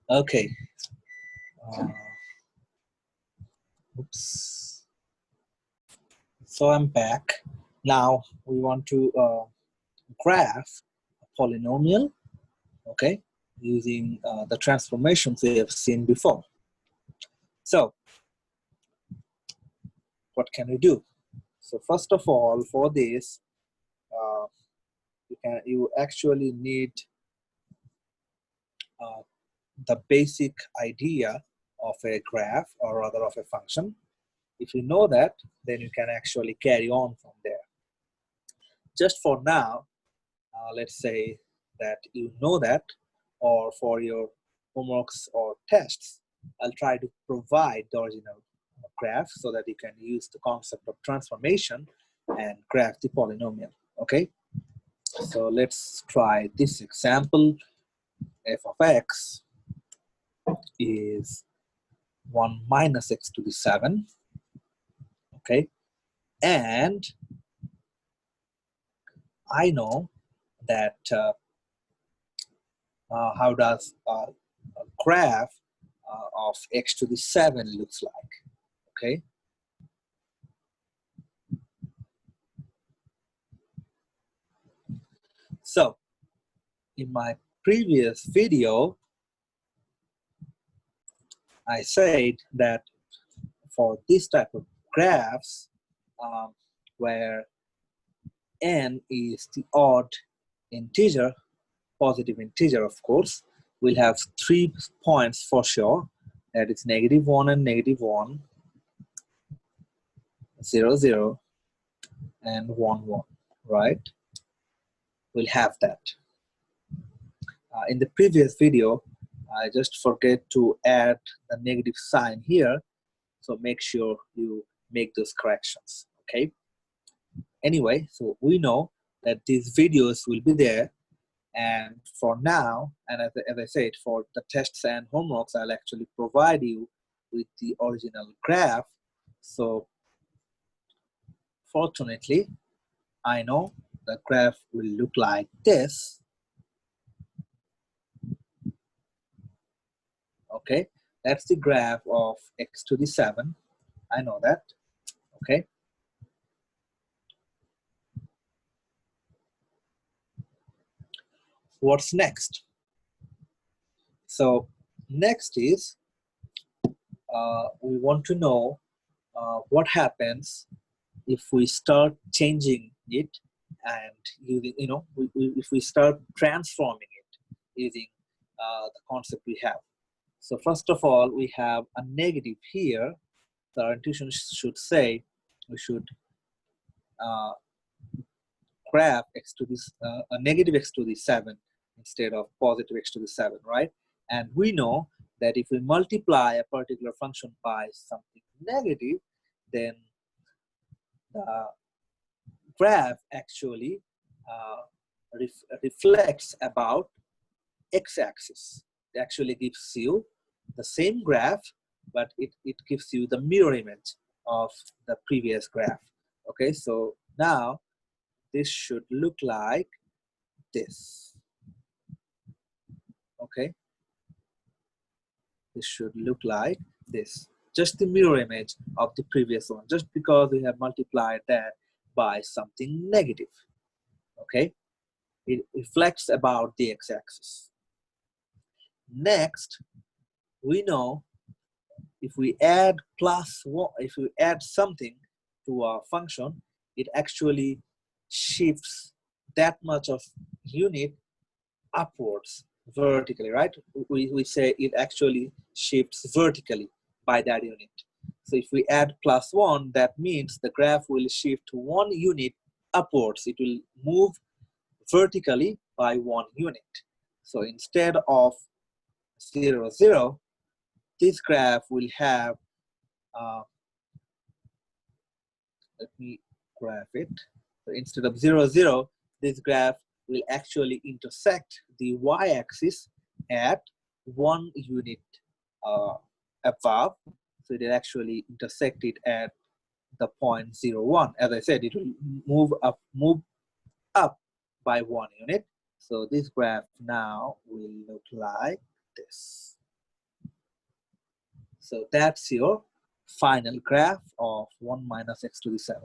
Okay. Oops. So I'm back. Now we want to graph a polynomial, okay, using the transformations we have seen before. So what can we do? So first of all, for this, you actually need the basic idea of a graph, or rather of a function. If you know that, then you can actually carry on from there. Just for now, let's say that you know that, or for your homeworks or tests, I'll try to provide the original graph so that you can use the concept of transformation and graph the polynomial. Okay, so let's try this example. F of x is 1 minus x to the 7. Okay, and I know that how does a graph of x to the 7 looks like. Okay, so in my previous video, I said that for this type of graphs, where n is the odd integer, positive integer of course, we'll have 3 points for sure. That is -1 and -1, 0, 0, and 1, 1, right? We'll have that. In the previous video, I just forget to add the negative sign here, so make sure you make those corrections, okay? Anyway, so we know that these videos will be there, and for now, and as I said, for the tests and homeworks, I'll actually provide you with the original graph. So fortunately, I know the graph will look like this. Okay, that's the graph of x to the 7. I know that. Okay. What's next? So next is we want to know what happens if we start changing it and using, if we start transforming it using the concept we have. So first of all, we have a negative here. So our intuition should say we should graph x to this a negative x to the 7 instead of positive x to the 7, right? And we know that if we multiply a particular function by something negative, then the graph actually reflects about x-axis. It actually gives you the same graph, but it gives you the mirror image of the previous graph. Okay, so now this should look like this. Okay, this should look like this. Just the mirror image of the previous one, just because we have multiplied that by something negative. Okay, it reflects about the x-axis. Next, we know if we add +1, if we add something to our function, it actually shifts that much of unit upwards vertically, right? We say it actually shifts vertically by that unit. So if we add +1, that means the graph will shift 1 unit upwards. It will move vertically by 1 unit. So instead of 0, 0, this graph will have, let me graph it. So instead of 0, 0, this graph will actually intersect the y-axis at 1 unit above. So it will actually intersect it at the point 0, 1. As I said, it will move up by 1 unit. So this graph now will look like this. So that's your final graph of 1 minus x to the 7.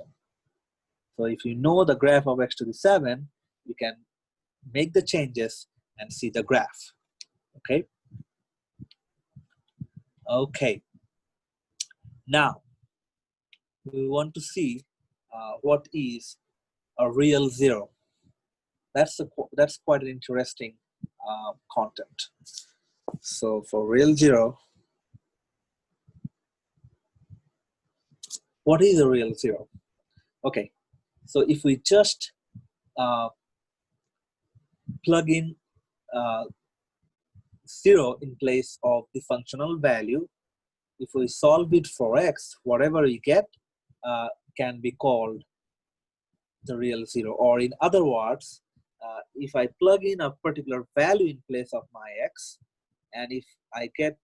So if you know the graph of x to the 7, you can make the changes and see the graph. Okay. Okay. Now we want to see what is a real zero. That's quite an interesting content. So for real zero, what is a real zero? Okay, so if we just plug in 0 in place of the functional value, if we solve it for x, whatever we get can be called the real zero. Or in other words, if I plug in a particular value in place of my x, and if I get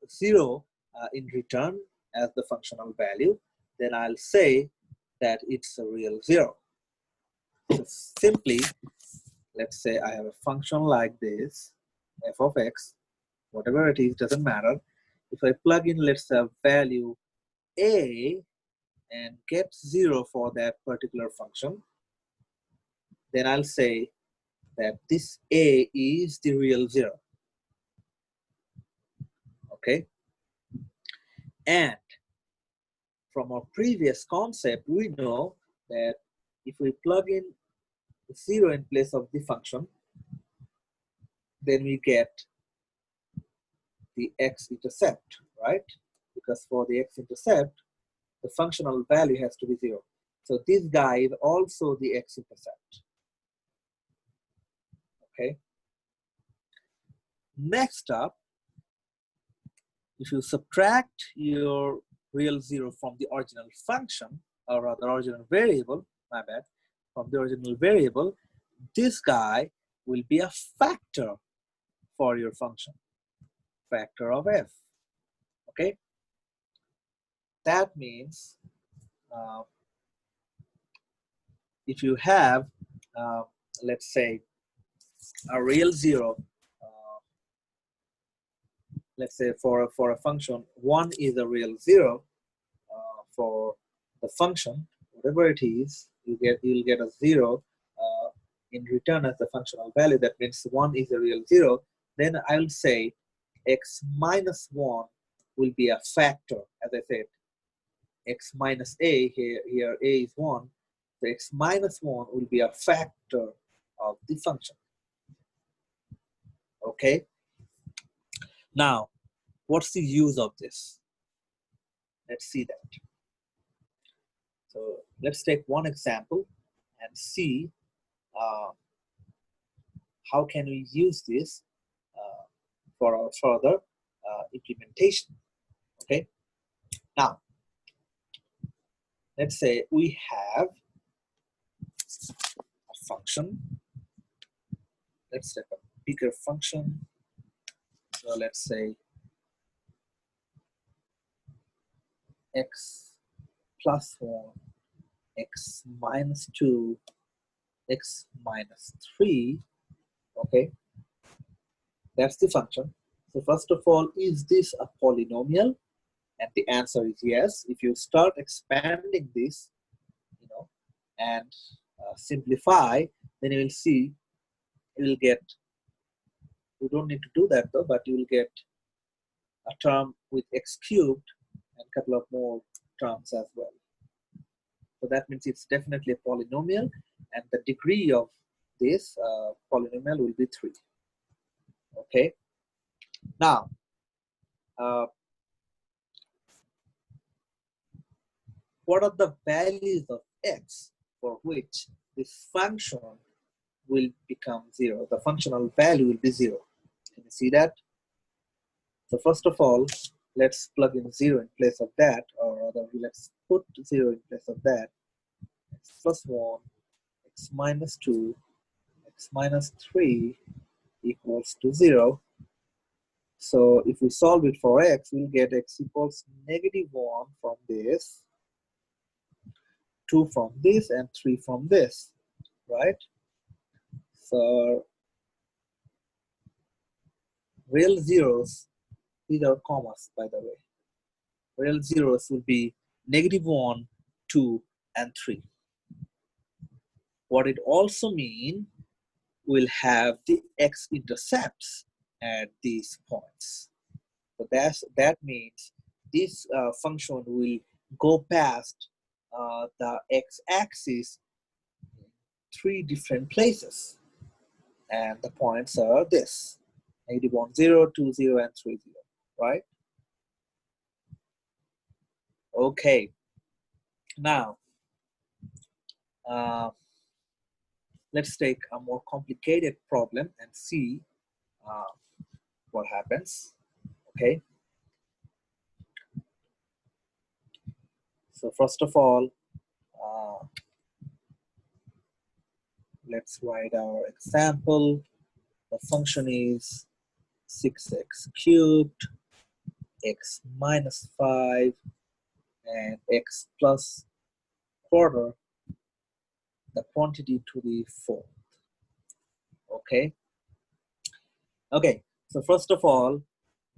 0 in return as the functional value, then I'll say that it's a real zero. So simply, let's say I have a function like this, f of x, whatever it is, doesn't matter. If I plug in, let's say, value a and get 0 for that particular function, then I'll say that this a is the real zero. Okay, and from our previous concept, we know that if we plug in 0 in place of the function, then we get the x-intercept, right? Because for the x-intercept, the functional value has to be 0. So this guy is also the x-intercept. Okay. Next up, if you subtract your real zero from the original function, or rather original variable, my bad, from the original variable, this guy will be a factor for your function, factor of f. Okay. That means if you have, let's say, a real zero, let's say for a function, 1 is a real zero for the function, whatever it is, you'll get a 0 in return as the functional value. That means 1 is a real zero. Then I'll say x minus 1 will be a factor, as I said. X minus a, here a is 1. So x minus 1 will be a factor of the function. Okay. Now, what's the use of this? Let's see that. So let's take one example and see how can we use this for our further implementation. Okay. Now, let's say we have a function. Let's take a bigger function. So let's say x plus 1, x minus 2, x minus 3. Okay, that's the function. So first of all, is this a polynomial? And the answer is yes. If you start expanding this, and simplify, then you will see, you will get, you don't need to do that though, but you will get a term with x cubed and a couple of more terms as well. So that means it's definitely a polynomial, and the degree of this polynomial will be 3. Okay. Now, what are the values of x for which this function will become 0? The functional value will be 0. Can you see that? So first of all, let's plug in 0 in place of that, or rather, let's put 0 in place of that. X plus 1, x minus 2, x minus 3 equals to 0. So if we solve it for x, we'll get x equals -1 from this, 2 from this, and 3 from this, right? So real zeros These are commas, by the way. Real zeros will be -1, 2, and 3. What it also means, we'll have the x-intercepts at these points. So that means this function will go past the x-axis in 3 different places. And the points are this: -1, 0, 2, 0, and 3, 0, right? Okay. Now, let's take a more complicated problem and see what happens. Okay. So first of all, let's write our example. The function is 6x cubed, x minus 5, and x plus quarter, the quantity to the 4th. Okay. Okay. So first of all,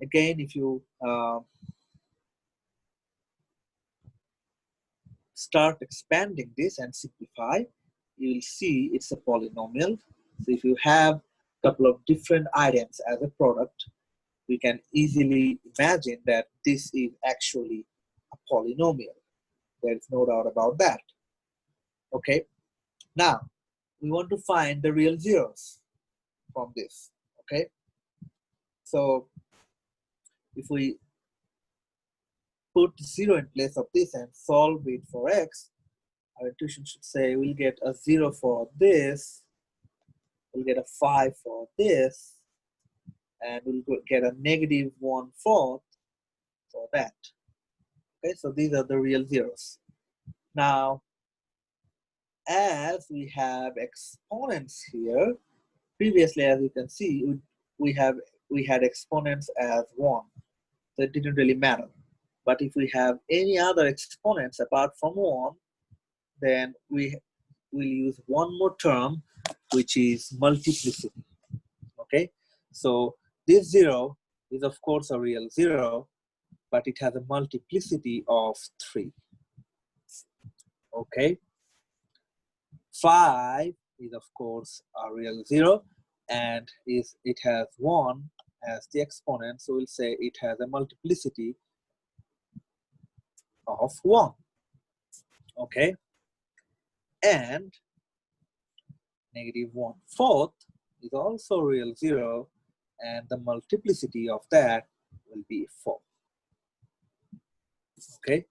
again, if you start expanding this and simplify, you will see it's a polynomial. So if you have a couple of different items as a product, we can easily imagine that this is actually a polynomial. There's no doubt about that. Okay. Now, we want to find the real zeros from this. Okay. So if we put 0 in place of this and solve it for x, our intuition should say we'll get a 0 for this, we'll get a 5 for this, and we'll get a -1/4 for that. Okay, so these are the real zeros. Now, as we have exponents here, previously, as you can see, we had exponents as 1, so it didn't really matter. But if we have any other exponents apart from 1, then we will use one more term, which is multiplicity. Okay, so this 0 is of course a real 0, but it has a multiplicity of 3. Okay, 5 is of course a real 0, and it has 1 as the exponent, so we'll say it has a multiplicity of 1. Okay, and -1/4 is also real 0, and the multiplicity of that will be 4. Okay,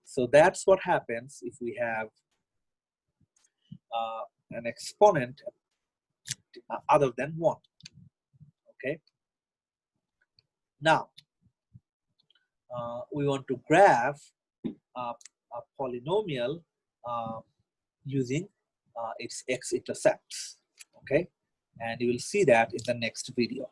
so that's what happens if we have an exponent other than 1. Okay, now we want to graph a polynomial using its x-intercepts. Okay, and you will see that in the next video.